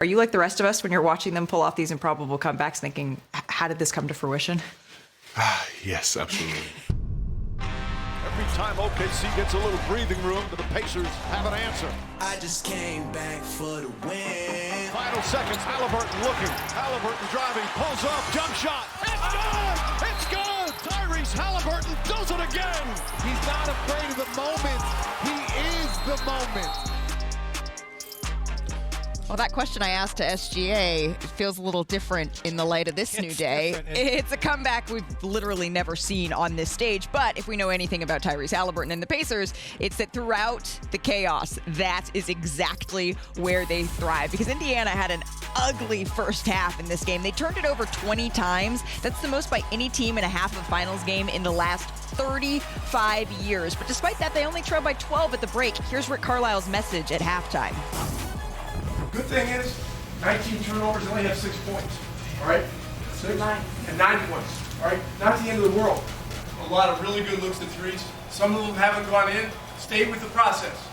Are you like the rest of us when you're watching them pull off these improbable comebacks thinking, how did this come to fruition? Yes, absolutely. Every time OKC gets a little breathing room, the Pacers have an answer. I just came back for the win. Final seconds, Halliburton looking. Halliburton driving, pulls up, jump shot. It's good! It's good! Tyrese Halliburton does it again! He's not afraid of the moment. He is the moment. Well, that question I asked to SGA feels a little different in the light of this new day. It's a comeback we've literally never seen on this stage. But if we know anything about Tyrese Halliburton and the Pacers, it's that throughout the chaos, that is exactly where they thrive. Because Indiana had an ugly first half in this game. They turned it over 20 times. That's the most by any team in a half of a finals game in the last 35 years. But despite that, they only trailed by 12 at the break. Here's Rick Carlisle's message at halftime. Good thing is, 19 turnovers, they only have 6 points. All right? 6 and 9 points. All right? Not the end of the world. A lot of really good looks at threes. Some of them haven't gone in. Stay with the process.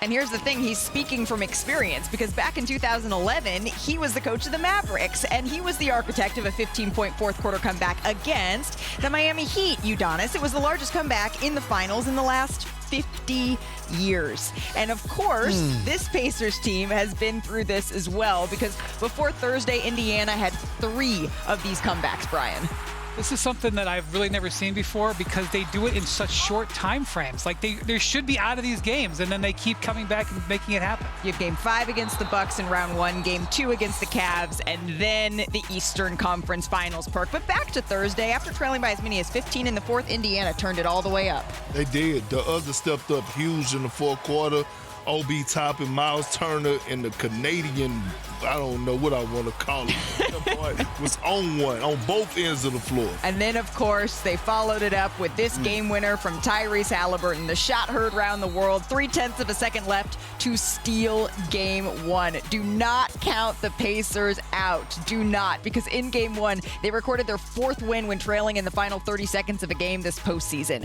And here's the thing, he's speaking from experience because back in 2011, he was the coach of the Mavericks and he was the architect of a 15-point fourth quarter comeback against the Miami Heat, Udonis. It was the largest comeback in the finals in the last 50 years. And of course, this Pacers team has been through this as well because before Thursday, Indiana had 3 of these comebacks, Brian. This is something that I've really never seen before because they do it in such short time frames. Like they should be out of these games and then they keep coming back and making it happen. You have game 5 against the Bucks in round 1, game 2 against the Cavs, and then the Eastern Conference Finals, Perk. But back to Thursday, after trailing by as many as 15 in the fourth, Indiana turned it all the way up. They did. The others stepped up huge in the fourth quarter. Obi Toppin, Miles Turner, and the Canadian, I don't know what I want to call it, was on one, on both ends of the floor. And then, of course, they followed it up with this game winner from Tyrese Halliburton. The shot heard around the world, 0.3 of a second left to steal game 1. Do not count the Pacers out. Do not, because in game 1, they recorded their 4th win when trailing in the final 30 seconds of a game this postseason.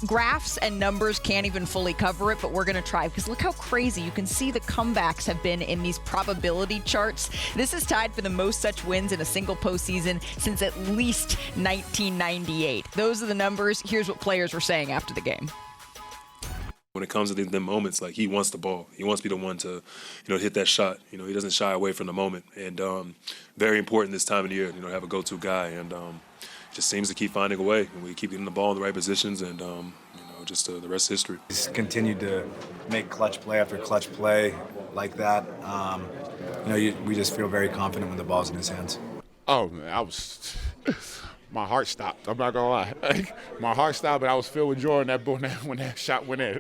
Graphs and numbers can't even fully cover it, but we're going to try because look how crazy you can see the comebacks have been in these probability charts. This is tied for the most such wins in a single postseason since at least 1998. Those are the numbers. Here's what players were saying after the game. When it comes to them moments, like he wants the ball. He wants to be the one to, hit that shot. He doesn't shy away from the moment. And very important this time of the year, have a go-to guy. And just seems to keep finding a way. And we keep getting the ball in the right positions and, just the rest is history. He's continued to make clutch play after clutch play like that. We just feel very confident when the ball's in his hands. Oh, man, my heart stopped. I'm not going to lie. My heart stopped, but I was filled with joy when that shot went in.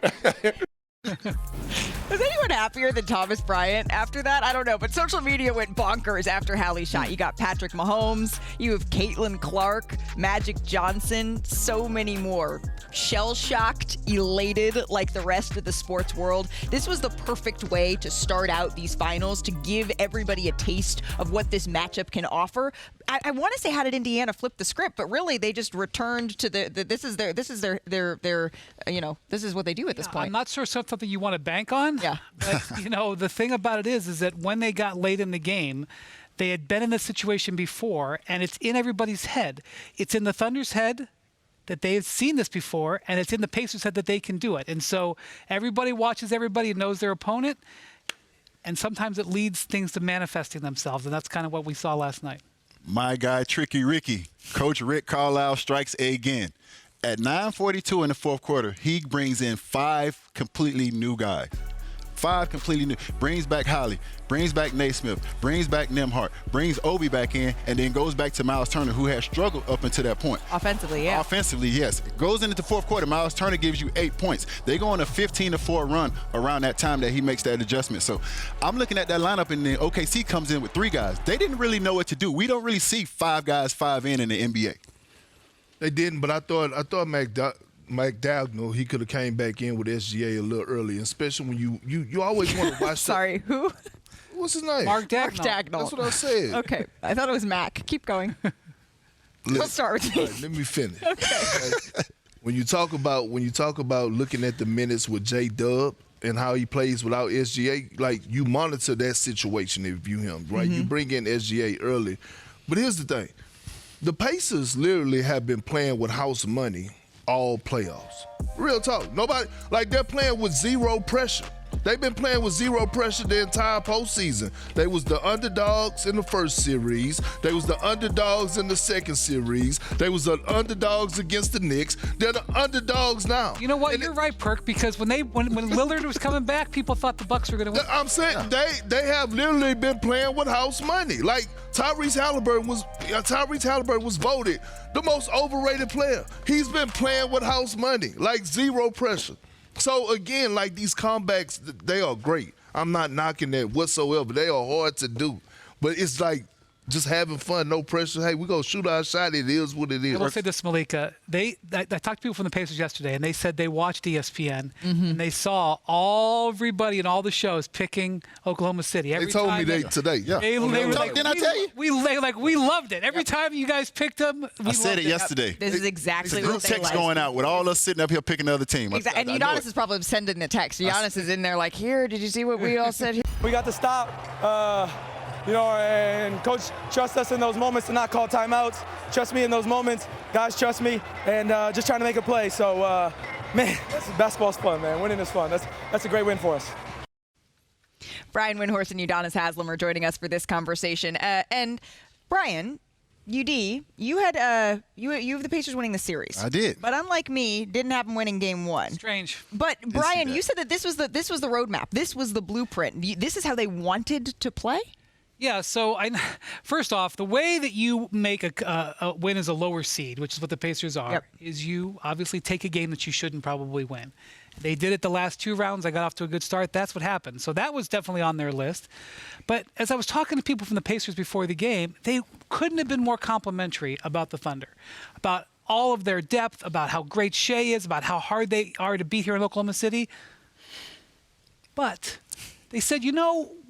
Was anyone happier than Thomas Bryant after that? I don't know, but social media went bonkers after Hallie's shot. You got Patrick Mahomes, you have Caitlin Clark, Magic Johnson, so many more. Shell-shocked, elated like the rest of the sports world. This was the perfect way to start out these finals, to give everybody a taste of what this matchup can offer. I want to say, how did Indiana flip the script? But really, they just returned to this is what they do at this point. I'm not sure something you want to bank on. Yeah. But, the thing about it is that when they got late in the game, they had been in this situation before, and it's in everybody's head. It's in the Thunder's head that they have seen this before, and it's in the Pacers' head that they can do it. And so everybody watches everybody, knows their opponent, and sometimes it leads things to manifesting themselves, and that's kind of what we saw last night. My guy, Tricky Ricky, Coach Rick Carlisle strikes again. At 9:42 in the fourth quarter, he brings in 5 completely new guys. 5 completely new. Brings back Holly, brings back Naismith, brings back Nembhard, brings Obi back in, and then goes back to Miles Turner, who has struggled up until that point. Offensively, yeah. Offensively, yes. Goes into the fourth quarter, Miles Turner gives you 8 points. They go on a 15-4 run around that time that he makes that adjustment. So I'm looking at that lineup, and then OKC comes in with 3 guys. They didn't really know what to do. We don't really see 5 guys 5 in the NBA. They didn't, but I thought Mike Dagnall, he could have came back in with SGA a little early, especially when you always want to watch. Sorry, who? What's his name? Mark Dagnall. That's what I said. Okay, I thought it was Mac. Keep going. Let's start with me. Right, let me finish. Okay. When you talk about looking at the minutes with J-Dub, and how he plays without SGA, like you monitor that situation if you him, right? You bring in SGA early. But here's the thing. The Pacers literally have been playing with house money all playoffs. Real talk. Nobody, like they're playing with zero pressure. They've been playing with zero pressure the entire postseason. They was the underdogs in the first series. They was the underdogs in the second series. They was the underdogs against the Knicks. They're the underdogs now. You know what? You're right, Perk, because when Lillard was coming back, people thought the Bucks were going to win. I'm saying they have literally been playing with house money. Like Tyrese Halliburton was voted the most overrated player. He's been playing with house money, like zero pressure. So, again, like these comebacks, they are great. I'm not knocking that whatsoever. They are hard to do. But it's like just having fun, no pressure. Hey, we're going to shoot our shot. It is what it is. I will say this, Malika. I talked to people from the Pacers yesterday, and they said they watched ESPN, and they saw everybody in all the shows picking Oklahoma City. They told me today. Yeah. They were like, didn't I tell you? We loved it. Every time you guys picked them, I said it yesterday. This is exactly what they text like. going out with all us sitting up here picking the other team. Exactly. And Udonis is probably sending a text. Udonis is in there like, here, did you see what we all said here? We got to stop. And coach trusts us in those moments to not call timeouts. Trust me in those moments. Guys trust me, and just trying to make a play. So, man, basketball's fun, man. Winning is fun. That's a great win for us. Brian Windhorst and Udonis Haslem are joining us for this conversation. And Brian, UD, you have the Pacers winning the series. I did. But unlike me, didn't have them winning game one. Strange. But Brian, you said that this was the roadmap. This was the blueprint. This is how they wanted to play? Yeah, so first off, the way that you make a win as a lower seed, which is what the Pacers are, is you obviously take a game that you shouldn't probably win. They did it the last two rounds. They got off to a good start. That's what happened. So that was definitely on their list. But as I was talking to people from the Pacers before the game, they couldn't have been more complimentary about the Thunder, about all of their depth, about how great Shea is, about how hard they are to beat here in Oklahoma City. But they said,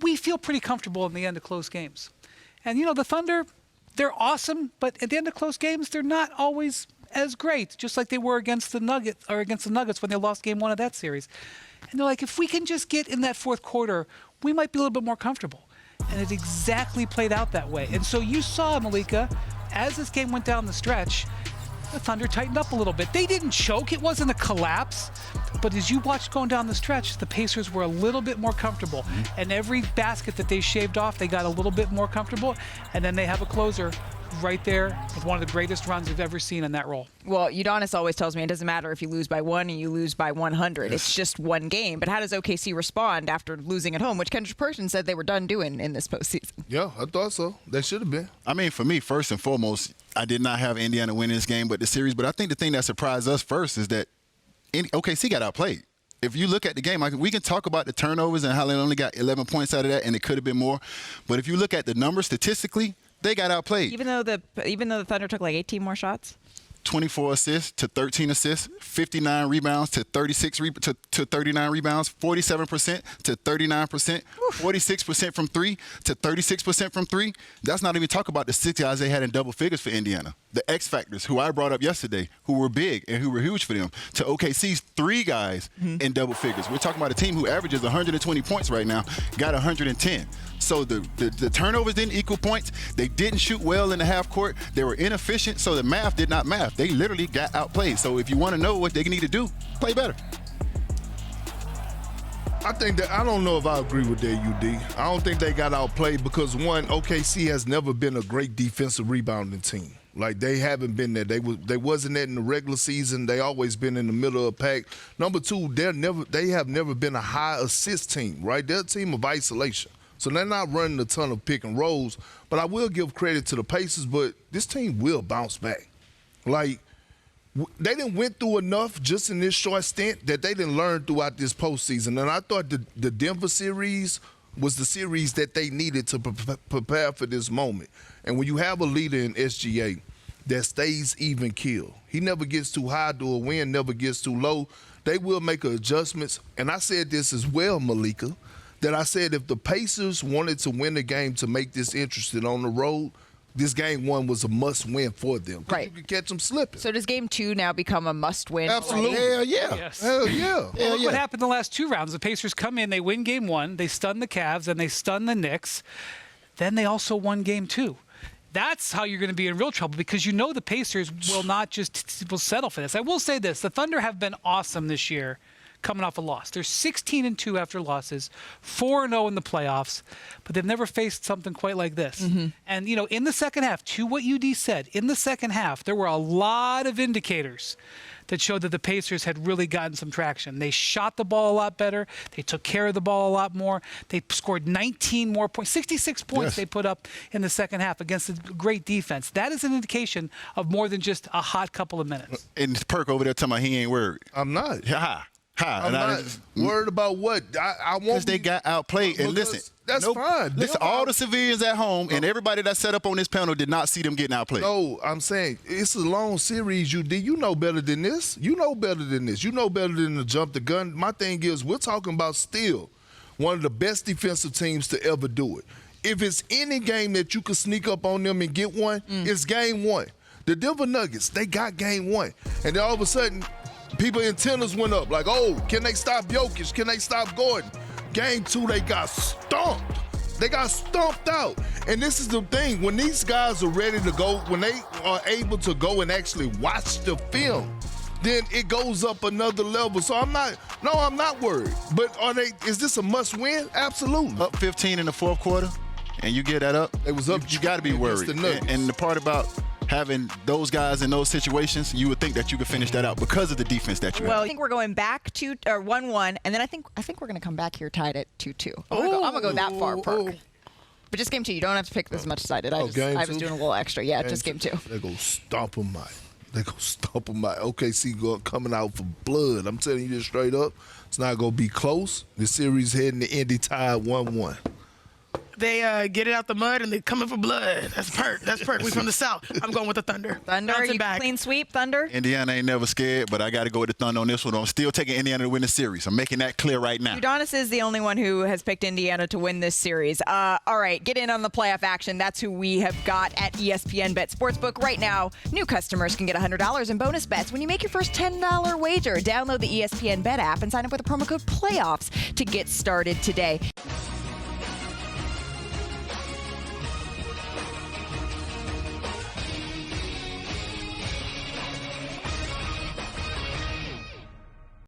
we feel pretty comfortable in the end of close games. And, the Thunder, they're awesome, but at the end of close games, they're not always as great, just like they were against the Nuggets when they lost game one of that series. And they're like, if we can just get in that fourth quarter, we might be a little bit more comfortable. And it exactly played out that way. And so you saw, Malika, as this game went down the stretch, the Thunder tightened up a little bit. They didn't choke. It wasn't a collapse. But as you watched going down the stretch, the Pacers were a little bit more comfortable. And every basket that they shaved off, they got a little bit more comfortable. And then they have a closer right there with one of the greatest runs we've ever seen in that role. Well, Udonis always tells me it doesn't matter if you lose by 1 and you lose by 100. It's just one game. But how does OKC respond after losing at home, which Kendrick Perkins said they were done doing in this postseason? Yeah, I thought so. They should have been. I mean, for me, first and foremost, I did not have Indiana winning this game, but the series. But I think the thing that surprised us first is that OKC got outplayed. If you look at the game, we can talk about the turnovers and how they only got 11 points out of that, and it could have been more. But if you look at the numbers statistically, they got outplayed. Even though the Thunder took like 18 more shots? 24 assists to 13 assists, 59 rebounds to 39 rebounds, 47% to 39%, 46% from 3 to 36% from 3. That's not even talk about the 6 guys they had in double figures for Indiana. The X factors, who I brought up yesterday, who were big and who were huge for them, to OKC's 3 guys in double figures. We're talking about a team who averages 120 points right now, got 110. So the turnovers didn't equal points. They didn't shoot well in the half court. They were inefficient, so the math did not math. They literally got outplayed. So if you want to know what they need to do, play better. I don't know if I agree with that, UD. I don't think they got outplayed because, one, OKC has never been a great defensive rebounding team. Like, they haven't been there. They wasn't there in the regular season. They always been in the middle of the pack. Number two, they have never been a high assist team, right? They're a team of isolation. So they're not running a ton of pick and rolls. But I will give credit to the Pacers, but this team will bounce back. Like, they didn't went through enough just in this short stint that they didn't learn throughout this postseason. And I thought the Denver series was the series that they needed to prepare for this moment. And when you have a leader in SGA that stays even keel, he never gets too high to a win, never gets too low, they will make adjustments. And I said this as well, Malika, that I said if the Pacers wanted to win the game to make this interesting on the road, this game 1 was a must-win for them. Right. You could catch them slipping. So does game 2 now become a must-win? Absolutely. already? Hell yeah. Yes. Hell yeah. Well, look what happened in the last 2 rounds. The Pacers come in, they win game 1, they stun the Cavs, and they stun the Knicks. Then they also won game 2. That's how you're going to be in real trouble, because you know the Pacers will not just will settle for this. I will say this. The Thunder have been awesome this year coming off a loss. They're 16-2 after losses, 4-0 in the playoffs, but they've never faced something quite like this. Mm-hmm. And, you know, in the second half, to what UD said, in the second half, there were a lot of indicators that showed that the Pacers had really gotten some traction. They shot the ball a lot better. They took care of the ball a lot more. They scored 19 more points, 66 points they put up in the second half against a great defense. That is an indication of more than just a hot couple of minutes. And Perk over there talking about he ain't worried. I'm not. I'm not worried about what. I won't. Because they got outplayed. And listen, that's fine. Listen, all the civilians at home and everybody that set up on this panel did not see them getting outplayed. No, I'm saying it's a long series, UD. You know better than this. You know better than this. You know better than to jump the gun. My thing is, we're talking about still one of the best defensive teams to ever do it. If it's any game that you can sneak up on them and get one, it's game 1. The Denver Nuggets, they got game 1. And then all of a sudden, people's antennas went up. Like, oh, can they stop Jokic? Can they stop Gordon? Game 2, they got stomped. They got stomped out. And this is the thing. When these guys are ready to go, when they are able to go and actually watch the film, then it goes up another level. So I'm not worried. But is this a must-win? Absolutely. Up 15 in the fourth quarter, and you get that up, it was up. You got to be worried. And the part about having those guys in those situations, you would think that you could finish that out because of the defense that you have. Well, I think we're going back to 1-1, and then I think we're going to come back here tied at 2-2. I'm gonna go that far, Perk. But just game 2. You don't have to pick this much sided. I was doing a little extra. Yeah, just game 2. They go stomp them out. OKC coming out for blood. I'm telling you this straight up. It's not going to be close. The series heading to Indy tied 1-1. They get it out the mud and they coming for blood. That's Perk. We from the South. I'm going with the Thunder. Thunder, you clean sweep, Thunder? Indiana ain't never scared, but I got to go with the Thunder on this one. I'm still taking Indiana to win the series. I'm making that clear right now. Udonis is the only one who has picked Indiana to win this series. All right, get in on the playoff action. That's who we have got at ESPN Bet Sportsbook right now. New customers can get $100 in bonus bets when you make your first $10 wager. Download the ESPN Bet app and sign up with the promo code PLAYOFFS to get started today.